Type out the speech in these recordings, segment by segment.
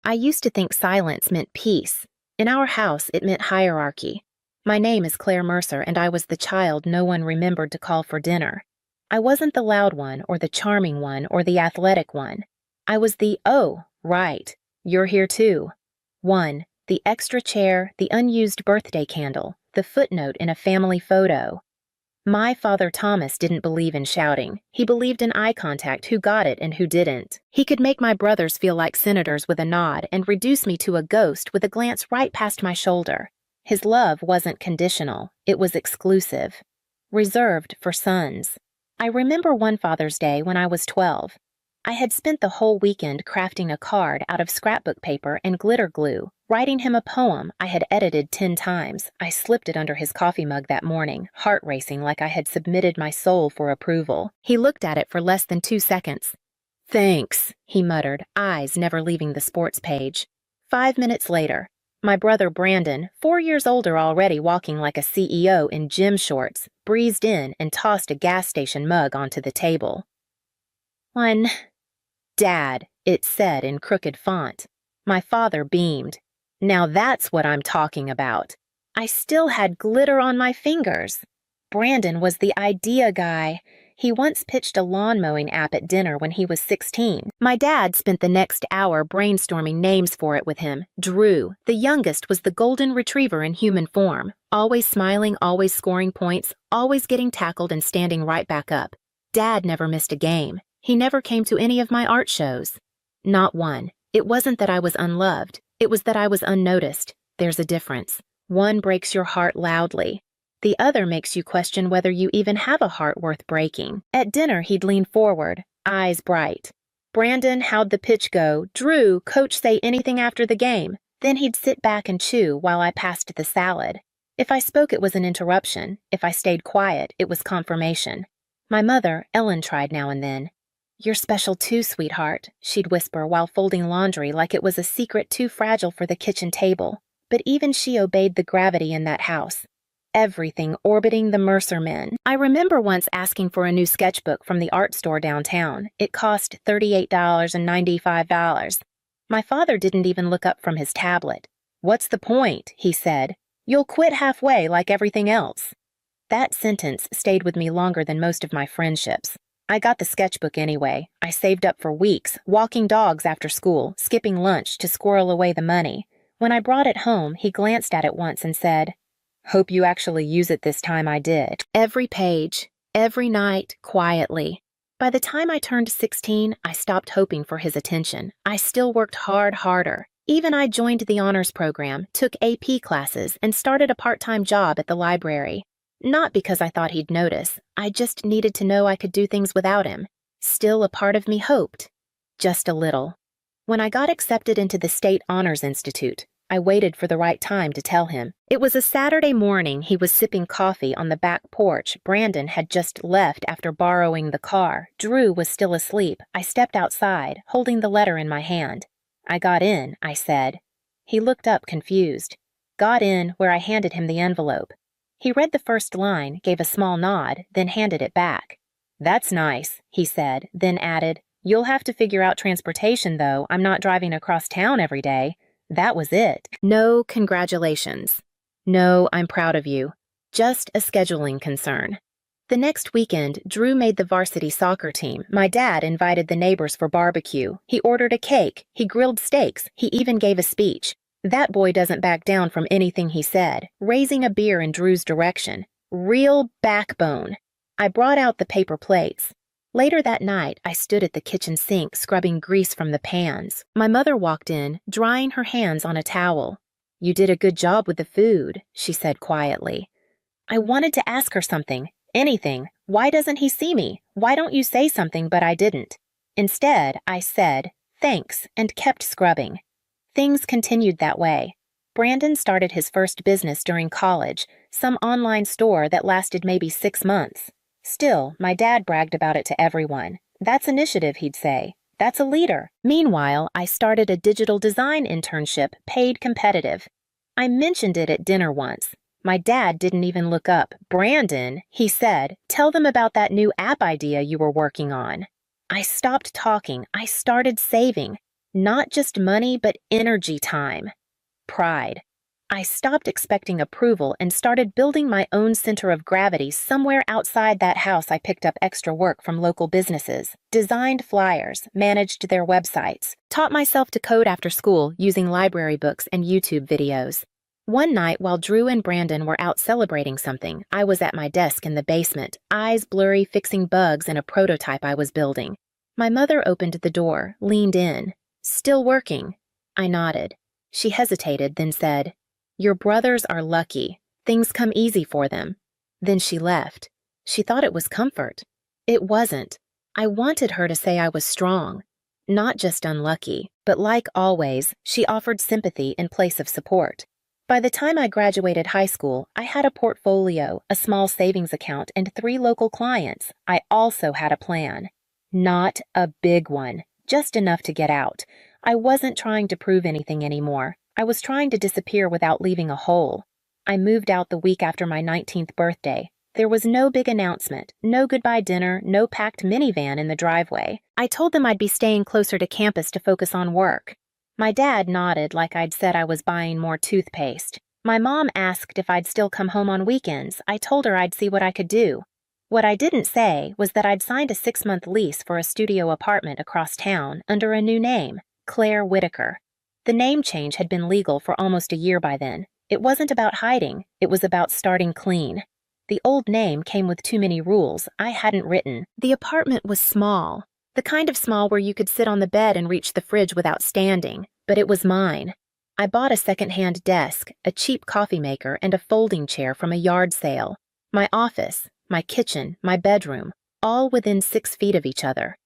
I used to think silence meant peace. In our house, it meant hierarchy. My name is Claire Mercer, and I was the child no one remembered to call for dinner. I wasn't the loud one, or the charming one, or the athletic one. I was the, oh, right, you're here too. One, the extra chair, the unused birthday candle, the footnote in a family photo. My father Thomas didn't believe in shouting. He believed in eye contact, who got it and who didn't. He could make my brothers feel like senators with a nod and reduce me to a ghost with a glance right past my shoulder. His love wasn't conditional, it was exclusive. Reserved for sons. I remember one Father's Day when I was 12. I had spent the whole weekend crafting a card out of scrapbook paper and glitter glue, writing him a poem I had edited 10 times. I slipped it under his coffee mug that morning, heart racing like I had submitted my soul for approval. He looked at it for less than 2 seconds. "Thanks," he muttered, eyes never leaving the sports page. 5 minutes later, my brother Brandon, 4 years older already walking like a CEO in gym shorts, breezed in and tossed a gas station mug onto the table. "One, Dad," it said in crooked font. My father beamed. Now that's what I'm talking about. I still had glitter on my fingers. Brandon was the idea guy. He once pitched a lawn mowing app at dinner when he was 16. My dad spent the next hour brainstorming names for it with him. Drew, the youngest, was the golden retriever in human form. Always smiling, always scoring points, always getting tackled and standing right back up. Dad never missed a game. He never came to any of my art shows. Not one. It wasn't that I was unloved. It was that I was unnoticed. There's a difference. One breaks your heart loudly. The other makes you question whether you even have a heart worth breaking. At dinner, he'd lean forward, eyes bright. "Brandon, how'd the pitch go? Drew, coach say anything after the game?" Then he'd sit back and chew while I passed the salad. If I spoke, it was an interruption. If I stayed quiet, it was confirmation. My mother, Ellen, tried now and then. "You're special too, sweetheart," she'd whisper while folding laundry like it was a secret too fragile for the kitchen table. But even she obeyed the gravity in that house. Everything orbiting the Mercer men. I remember once asking for a new sketchbook from the art store downtown. It cost $38.95. My father didn't even look up from his tablet. "What's the point?" he said. "You'll quit halfway like everything else." That sentence stayed with me longer than most of my friendships. I got the sketchbook anyway. I saved up for weeks, walking dogs after school, skipping lunch to squirrel away the money. When I brought it home, he glanced at it once and said, "Hope you actually use it this time." I did. Every page, every night, quietly. By the time I turned 16, I stopped hoping for his attention. I still worked harder. Even I joined the honors program, took AP classes, and started a part-time job at the library. Not because I thought he'd notice. I just needed to know I could do things without him. Still, a part of me hoped. Just a little. When I got accepted into the State Honors Institute, I waited for the right time to tell him. It was a Saturday morning. He was sipping coffee on the back porch. Brandon had just left after borrowing the car. Drew was still asleep. I stepped outside, holding the letter in my hand. "I got in," I said. He looked up confused. "Got in," where I handed him the envelope. He read the first line, gave a small nod, then handed it back. "That's nice," he said, then added, "You'll have to figure out transportation, though. I'm not driving across town every day." That was it. No congratulations. No, I'm proud of you. Just a scheduling concern. The next weekend, Drew made the varsity soccer team. My dad invited the neighbors for barbecue. He ordered a cake. He grilled steaks. He even gave a speech. That boy doesn't back down from anything he said, raising a beer in Drew's direction. Real backbone. I brought out the paper plates. Later that night, I stood at the kitchen sink scrubbing grease from the pans. My mother walked in, drying her hands on a towel. "You did a good job with the food," she said quietly. I wanted to ask her something, anything. Why doesn't he see me? Why don't you say something? But I didn't. Instead, I said, "Thanks," and kept scrubbing. Things continued that way. Brandon started his first business during college, some online store that lasted maybe 6 months. Still, my dad bragged about it to everyone. "That's initiative," he'd say. "That's a leader." Meanwhile, I started a digital design internship, paid competitive. I mentioned it at dinner once. My dad didn't even look up. "Brandon," he said, "tell them about that new app idea you were working on." I stopped talking. I started saving. Not just money, but energy time. Pride. I stopped expecting approval and started building my own center of gravity somewhere outside that house. I picked up extra work from local businesses, designed flyers, managed their websites, taught myself to code after school using library books and YouTube videos. One night, while Drew and Brandon were out celebrating something, I was at my desk in the basement, eyes blurry, fixing bugs in a prototype I was building. My mother opened the door, leaned in. "Still working?" I nodded. She hesitated, then said, "Your brothers are lucky. Things come easy for them." Then she left. She thought it was comfort. It wasn't. I wanted her to say I was strong. Not just unlucky, but like always, she offered sympathy in place of support. By the time I graduated high school, I had a portfolio, a small savings account, and 3 local clients. I also had a plan. Not a big one, just enough to get out. I wasn't trying to prove anything anymore. I was trying to disappear without leaving a hole. I moved out the week after my 19th birthday. There was no big announcement, no goodbye dinner, no packed minivan in the driveway. I told them I'd be staying closer to campus to focus on work. My dad nodded like I'd said I was buying more toothpaste. My mom asked if I'd still come home on weekends. I told her I'd see what I could do. What I didn't say was that I'd signed a 6-month lease for a studio apartment across town under a new name, Claire Whitaker. The name change had been legal for almost a year by then. It wasn't about hiding, it was about starting clean. The old name came with too many rules I hadn't written. The apartment was small, the kind of small where you could sit on the bed and reach the fridge without standing, but it was mine. I bought a second-hand desk, a cheap coffee maker, and a folding chair from a yard sale. My office, my kitchen, my bedroom, all within 6 feet of each other.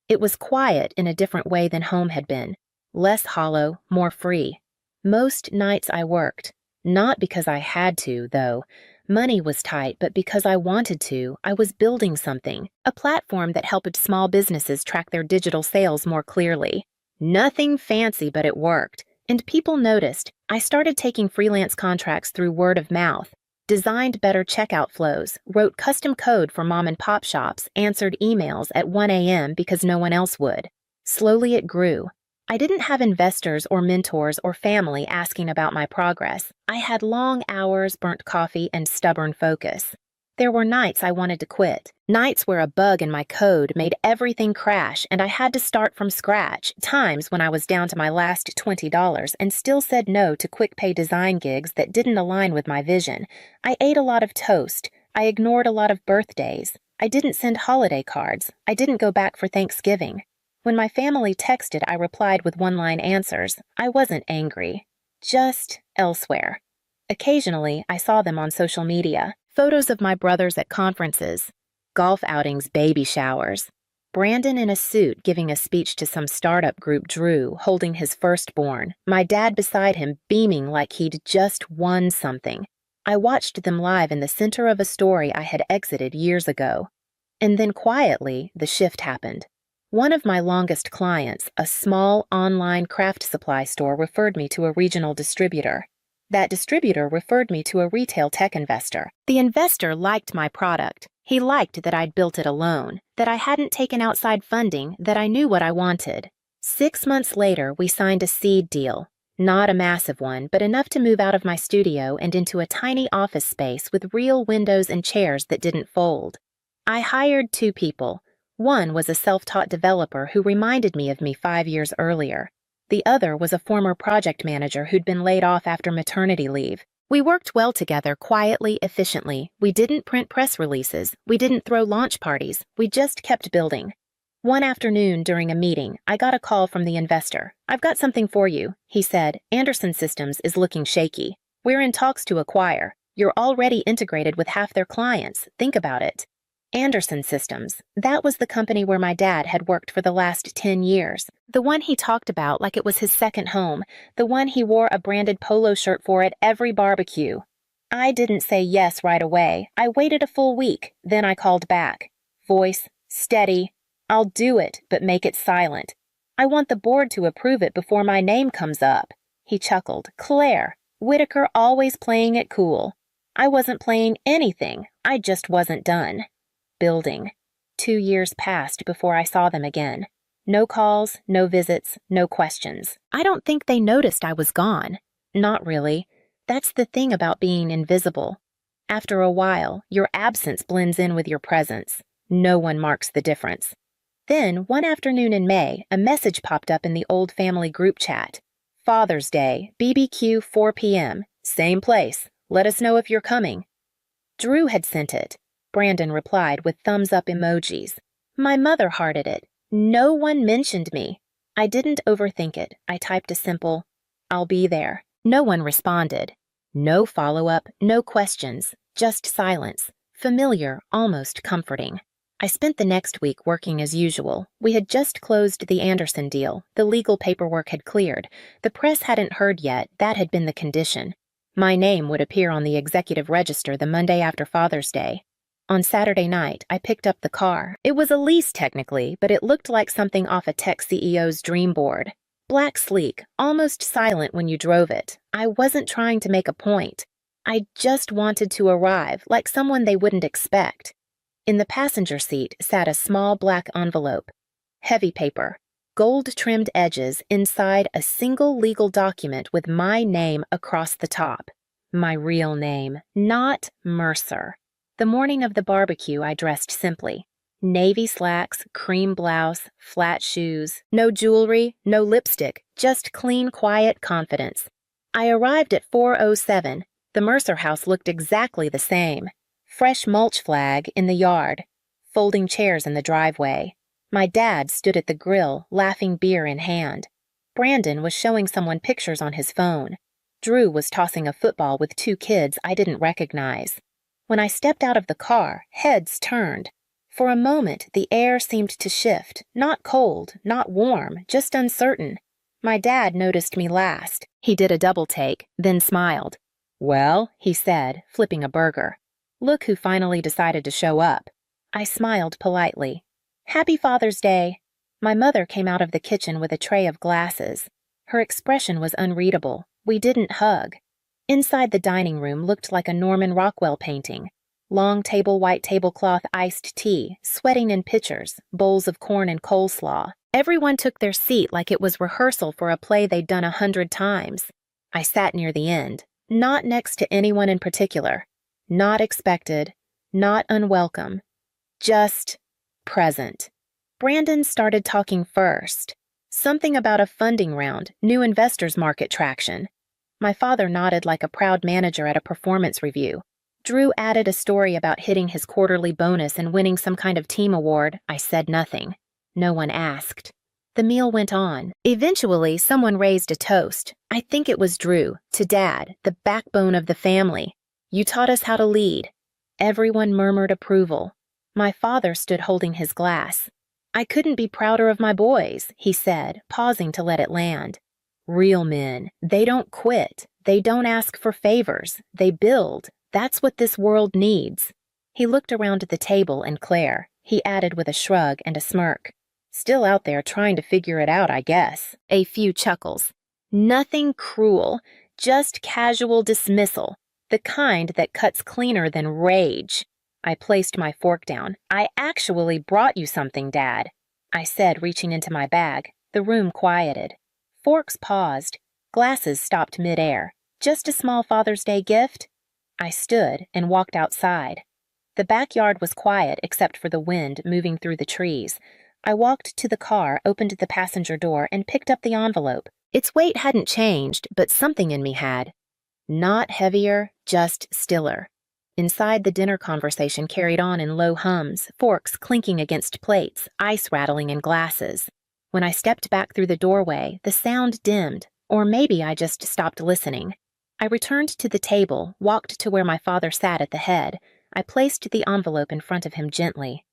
It was quiet in a different way than home had been. Less hollow, more free. Most nights I worked. Not because I had to, though. Money was tight, but because I wanted to. I was building something, a platform that helped small businesses track their digital sales more clearly. Nothing fancy, but it worked. And people noticed. I started taking freelance contracts through word of mouth, designed better checkout flows, wrote custom code for mom-and-pop shops, answered emails at 1 a.m. because no one else would. Slowly it grew. I didn't have investors or mentors or family asking about my progress. I had long hours, burnt coffee, and stubborn focus. There were nights I wanted to quit, nights where a bug in my code made everything crash and I had to start from scratch, times when I was down to my last $20 and still said no to quick-pay design gigs that didn't align with my vision. I ate a lot of toast. I ignored a lot of birthdays. I didn't send holiday cards. I didn't go back for Thanksgiving. When my family texted, I replied with one-line answers. I wasn't angry, just elsewhere. Occasionally, I saw them on social media. Photos of my brothers at conferences, golf outings, baby showers. Brandon in a suit giving a speech to some startup group, Drew holding his firstborn, my dad beside him beaming like he'd just won something. I watched them live in the center of a story I had exited years ago. And then quietly, the shift happened. One of my longest clients, a small online craft supply store, referred me to a regional distributor. That distributor referred me to a retail tech investor. The investor liked my product. He liked that I'd built it alone, that I hadn't taken outside funding, that I knew what I wanted. 6 months later, we signed a seed deal. Not a massive one, but enough to move out of my studio and into a tiny office space with real windows and chairs that didn't fold. I hired 2 people. One was a self-taught developer who reminded me of me 5 years earlier. The other was a former project manager who'd been laid off after maternity leave. We worked well together, quietly, efficiently. We didn't print press releases. We didn't throw launch parties. We just kept building. One afternoon during a meeting, I got a call from the investor. "I've got something for you," he said. "Anderson Systems is looking shaky. We're in talks to acquire. You're already integrated with half their clients. Think about it." Anderson Systems. That was the company where my dad had worked for the last 10 years. The one he talked about like it was his second home. The one he wore a branded polo shirt for at every barbecue. I didn't say yes right away. I waited a full week. Then I called back. Voice steady. "I'll do it, but make it silent. I want the board to approve it before my name comes up." He chuckled. "Claire, Whitaker always playing it cool." I wasn't playing anything. I just wasn't done. Building. 2 years passed before I saw them again. No calls, no visits, no questions. I don't think they noticed I was gone. Not really. That's the thing about being invisible. After a while, your absence blends in with your presence. No one marks the difference. Then, one afternoon in May, a message popped up in the old family group chat. Father's Day, BBQ 4 p.m., same place. Let us know if you're coming. Drew had sent it. Brandon replied with thumbs up emojis. My mother hearted it. No one mentioned me. I didn't overthink it. I typed a simple, I'll be there. No one responded. No follow-up, no questions, just silence. Familiar, almost comforting. I spent the next week working as usual. We had just closed the Anderson deal. The legal paperwork had cleared. The press hadn't heard yet. That had been the condition. My name would appear on the executive register the Monday after Father's Day. On Saturday night, I picked up the car. It was a lease technically, but it looked like something off a tech CEO's dream board. Black sleek, almost silent when you drove it. I wasn't trying to make a point. I just wanted to arrive, like someone they wouldn't expect. In the passenger seat sat a small black envelope. Heavy paper, gold-trimmed edges inside a single legal document with my name across the top. My real name, not Mercer. The morning of the barbecue, I dressed simply. Navy slacks, cream blouse, flat shoes, no jewelry, no lipstick, just clean, quiet confidence. I arrived at 4:07. The Mercer house looked exactly the same. Fresh mulch flag in the yard, folding chairs in the driveway. My dad stood at the grill, laughing beer in hand. Brandon was showing someone pictures on his phone. Drew was tossing a football with two kids I didn't recognize. When I stepped out of the car, heads turned. For a moment, the air seemed to shift, not cold, not warm, just uncertain. My dad noticed me last. He did a double take, then smiled. Well, he said, flipping a burger. Look who finally decided to show up. I smiled politely. Happy Father's Day. My mother came out of the kitchen with a tray of glasses. Her expression was unreadable. We didn't hug. Inside the dining room looked like a Norman Rockwell painting. Long table white tablecloth iced tea, sweating in pitchers, bowls of corn and coleslaw. Everyone took their seat like it was rehearsal for a play they'd done 100 times. I sat near the end, not next to anyone in particular. Not expected, not unwelcome. Just present. Brandon started talking first. Something about a funding round, new investors market traction. My father nodded like a proud manager at a performance review. Drew added a story about hitting his quarterly bonus and winning some kind of team award. I said nothing. No one asked. The meal went on. Eventually, someone raised a toast. I think it was Drew, to Dad, the backbone of the family. You taught us how to lead. Everyone murmured approval. My father stood holding his glass. I couldn't be prouder of my boys, he said, pausing to let it land. Real men, they don't quit. They don't ask for favors. They build. That's what this world needs. He looked around at the table and Claire. He added with a shrug and a smirk. Still out there trying to figure it out, I guess. A few chuckles. Nothing cruel, just casual dismissal. The kind that cuts cleaner than rage. I placed my fork down. I actually brought you something, Dad, I said, reaching into my bag. The room quieted. Forks paused. Glasses stopped midair. Just a small Father's Day gift? I stood and walked outside. The backyard was quiet except for the wind moving through the trees. I walked to the car, opened the passenger door, and picked up the envelope. Its weight hadn't changed, but something in me had. Not heavier, just stiller. Inside, the dinner conversation carried on in low hums, forks clinking against plates, ice rattling in glasses. When I stepped back through the doorway, the sound dimmed, or maybe I just stopped listening. I returned to the table, walked to where my father sat at the head. I placed the envelope in front of him gently.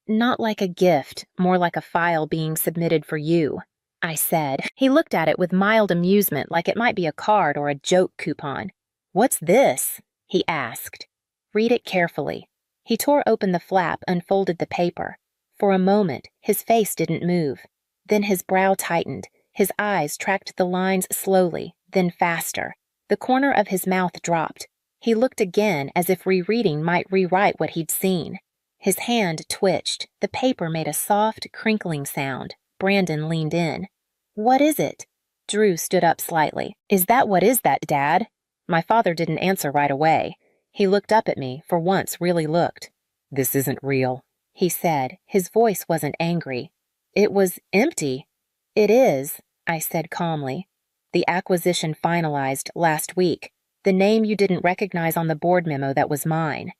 Not like a gift, more like a file being submitted for you, I said. He looked at it with mild amusement like it might be a card or a joke coupon. What's this? He asked. Read it carefully. He tore open the flap, unfolded the paper. For a moment, his face didn't move. Then his brow tightened. His eyes tracked the lines slowly, then faster. The corner of his mouth dropped. He looked again as if rereading might rewrite what he'd seen. His hand twitched. The paper made a soft, crinkling sound. Brandon leaned in. "What is it?" Drew stood up slightly. "Is that what is that, Dad?" My father didn't answer right away. He looked up at me, for once really looked. "This isn't real," he said. His voice wasn't angry. It was empty. "It is," I said calmly. "The acquisition finalized last week. The name you didn't recognize on the board memo that was mine."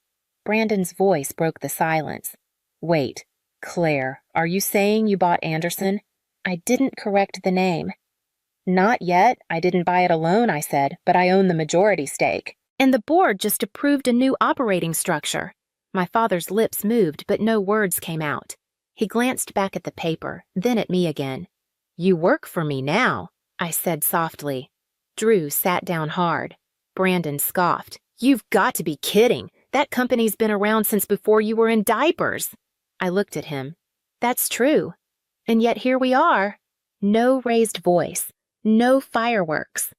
Brandon's voice broke the silence. "Wait, Claire, are you saying you bought Anderson?" I didn't correct the name. "Not yet. I didn't buy it alone," I said, "but I own the majority stake. And the board just approved a new operating structure." My father's lips moved, but no words came out. He glanced back at the paper, then at me again. "You work for me now," I said softly. Drew sat down hard. Brandon scoffed. "You've got to be kidding. That company's been around since before you were in diapers." I looked at him. "That's true. And yet here we are." No raised voice. No fireworks.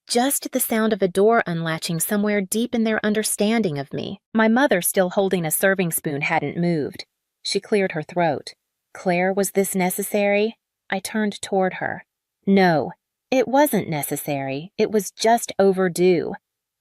Just the sound of a door unlatching somewhere deep in their understanding of me. My mother, still holding a serving spoon, hadn't moved. She cleared her throat. "Claire, was this necessary?" I turned toward her. "No, it wasn't necessary. It was just overdue."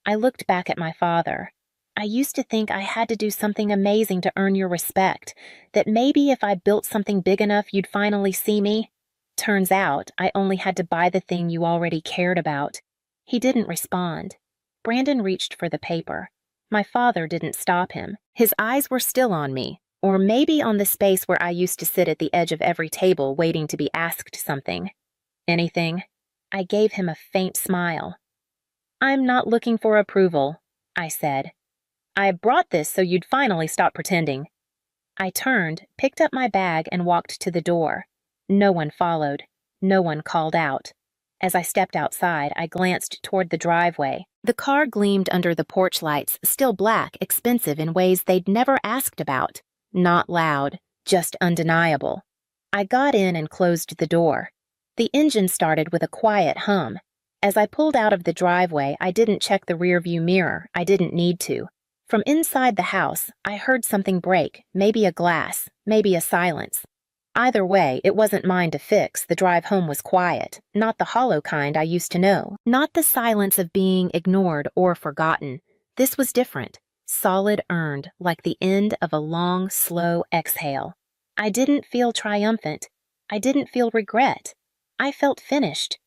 I looked back at my father. "I used to think I had to do something amazing to earn your respect, that maybe if I built something big enough you'd finally see me. Turns out I only had to buy the thing you already cared about." He didn't respond. Brandon reached for the paper. My father didn't stop him. His eyes were still on me, or maybe on the space where I used to sit at the edge of every table waiting to be asked something. "Anything?" I gave him a faint smile. "I'm not looking for approval," I said. "I brought this so you'd finally stop pretending." I turned, picked up my bag, and walked to the door. No one followed. No one called out. As I stepped outside, I glanced toward the driveway. The car gleamed under the porch lights, still black, expensive in ways they'd never asked about. Not loud, just undeniable. I got in and closed the door. The engine started with a quiet hum. As I pulled out of the driveway, I didn't check the rearview mirror. I didn't need to. From inside the house, I heard something break, maybe a glass, maybe a silence. Either way, it wasn't mine to fix. The drive home was quiet, not the hollow kind I used to know, not the silence of being ignored or forgotten. This was different, solid, earned, like the end of a long, slow exhale. I didn't feel triumphant. I didn't feel regret. I felt finished.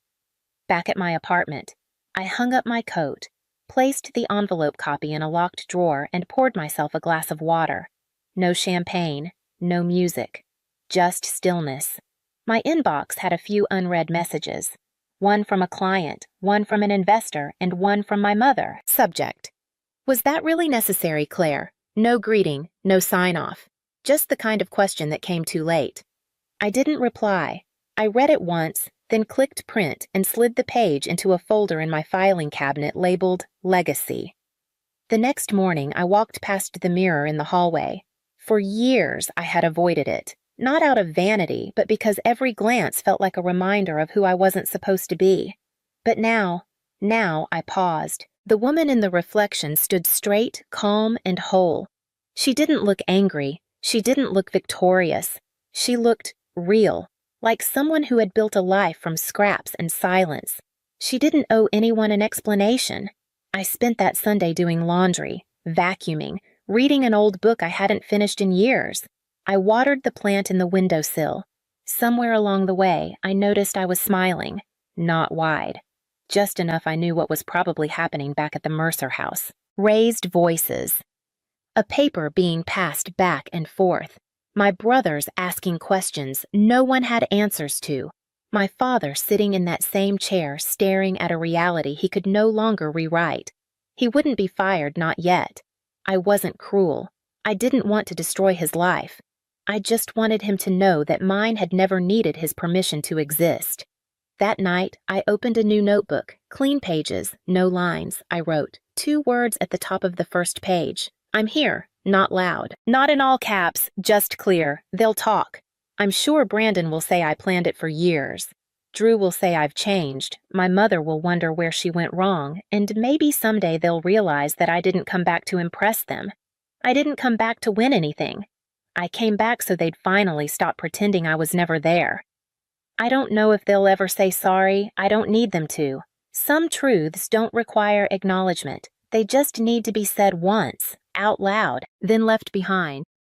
Back at my apartment, I hung up my coat, placed the envelope copy in a locked drawer, and poured myself a glass of water. No champagne, no music. Just stillness. My inbox had a few unread messages. One from a client, one from an investor, and one from my mother. Subject: "Was that really necessary, Claire?" No greeting, no sign-off. Just the kind of question that came too late. I didn't reply. I read it once, then clicked print and slid the page into a folder in my filing cabinet labeled Legacy. The next morning, I walked past the mirror in the hallway. For years, I had avoided it. Not out of vanity, but because every glance felt like a reminder of who I wasn't supposed to be. But now I paused. The woman in the reflection stood straight, calm, and whole. She didn't look angry. She didn't look victorious. She looked real, like someone who had built a life from scraps and silence. She didn't owe anyone an explanation. I spent that Sunday doing laundry, vacuuming, reading an old book I hadn't finished in years. I watered the plant in the windowsill. Somewhere along the way, I noticed I was smiling, not wide. Just enough I knew what was probably happening back at the Mercer house. Raised voices. A paper being passed back and forth. My brothers asking questions no one had answers to. My father sitting in that same chair staring at a reality he could no longer rewrite. He wouldn't be fired, not yet. I wasn't cruel. I didn't want to destroy his life. I just wanted him to know that mine had never needed his permission to exist. That night, I opened a new notebook, clean pages, no lines. I wrote 2 words at the top of the first page. "I'm here," not loud. Not in all caps, just clear. They'll talk. I'm sure Brandon will say I planned it for years. Drew will say I've changed. My mother will wonder where she went wrong, and maybe someday they'll realize that I didn't come back to impress them. I didn't come back to win anything. I came back so they'd finally stop pretending I was never there. I don't know if they'll ever say sorry. I don't need them to. Some truths don't require acknowledgement. They just need to be said once, out loud, then left behind.